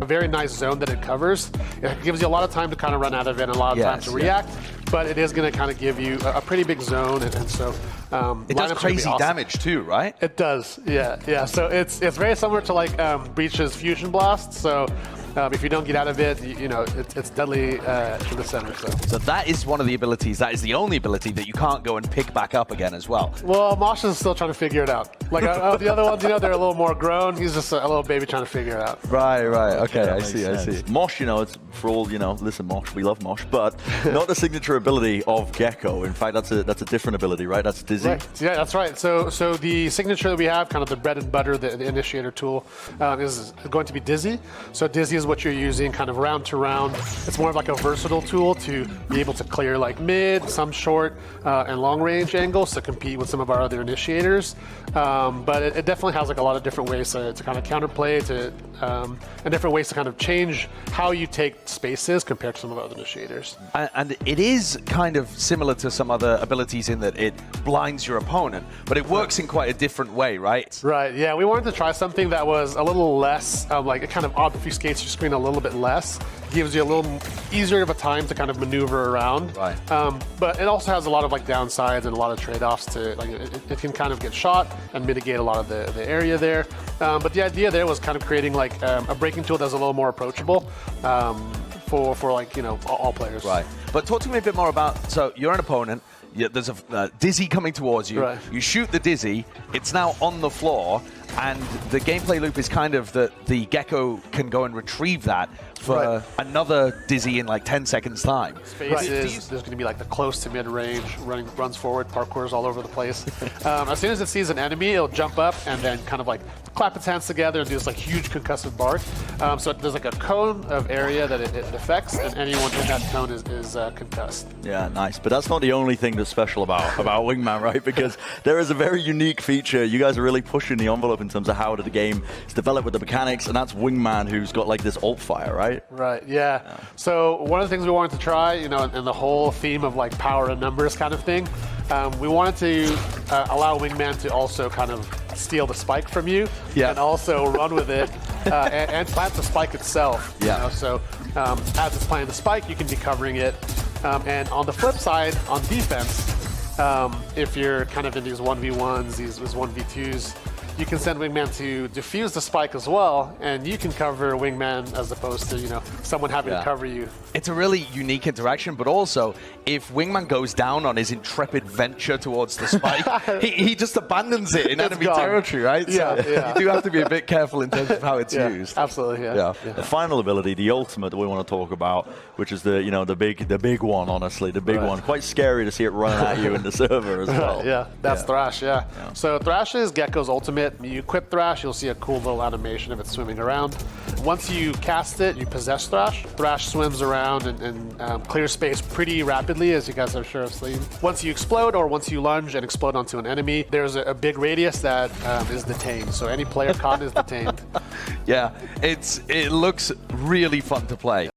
a very nice zone that it covers. It gives you a lot of time to kind of run out of it and a lot of time to react, but it is going to kind of give you a pretty big zone, and so it does crazy damage too, right? It does, yeah. So it's very similar to like Breach's Fusion Blast. So if you don't get out of it, you know it's deadly to the center. So that is one of the abilities. That is the only ability that you can't go and pick back up again as well. Well, Mosh is still trying to figure it out. Like the other ones, you know, they're a little more grown. He's just a little baby trying to figure it out. Right. Okay, I see. Mosh, you know, it's for all, you know, listen, Mosh, we love Mosh, but not the signature ability of Gekko. In fact, that's a different ability, right? That's Dizzy. Right. Yeah, that's right. So the signature that we have, kind of the bread and butter, the initiator tool, is going to be Dizzy. So Dizzy is what you're using kind of round to round. It's more of like a versatile tool to be able to clear like mid, some short, and long range angles to compete with some of our other initiators. But it definitely has like a lot of different ways to kind of counterplay, and different ways to kind of change how you take spaces compared to some of our other initiators. And it is kind of similar to some other abilities in that it blinds your opponent, but it works in quite a different way, right? Right, yeah. We wanted to try something that was a little less, like it kind of obfuscates your screen a little bit less, gives you a little easier of a time to kind of maneuver around. Right. But it also has a lot of like downsides and a lot of trade-offs to, like it can kind of get shot and mitigate a lot of the area there. But the idea there was kind of creating like a breaking tool that's a little more approachable for like, you know, all players. Right. But talk to me a bit more about, so you're an opponent, there's a Dizzy coming towards you, you shoot the Dizzy, it's now on the floor, and the gameplay loop is kind of that the Gekko can go and retrieve that for another Dizzy in like 10 seconds time. Spaces, there's going to be like the close to mid-range, runs forward, parkours all over the place. As soon as it sees an enemy, it'll jump up and then kind of like clap its hands together and do this like huge concussive bark. So there's like a cone of area that it affects, and anyone in that cone is concussed. Yeah, nice. But that's not the only thing that's special about Wingman, right? Because there is a very unique feature. You guys are really pushing the envelope in terms of how the game is developed with the mechanics, and that's Wingman, who's got like this alt fire, right? Right, yeah. So one of the things we wanted to try, you know, and the whole theme of like power and numbers kind of thing, we wanted to allow Wingman to also kind of steal the spike from you, and also run with it and plant the spike itself. You know? So as it's planting the spike, you can be covering it. And on the flip side, on defense, if you're kind of in these 1v1s, these 1v2s, you can send Wingman to defuse the spike as well, and you can cover Wingman as opposed to, you know, someone having to cover you. It's a really unique interaction, but also, if Wingman goes down on his intrepid venture towards the spike, he just abandons it in enemy territory, right? Yeah, so you do have to be a bit careful in terms of how it's used. Absolutely, The final ability, the ultimate that we want to talk about, which is the, you know, the big one, honestly, the big one. Quite scary to see it running at you in the server as well. That's Thrash, So Thrash is Gekko's ultimate. You equip Thrash, you'll see a cool little animation of it swimming around. Once you cast it, you possess Thrash. Thrash swims around and clears space pretty rapidly, as you guys I'm sure have seen. Once you explode, or once you lunge and explode onto an enemy, there's a big radius that is detained. So any player caught is detained. It looks really fun to play.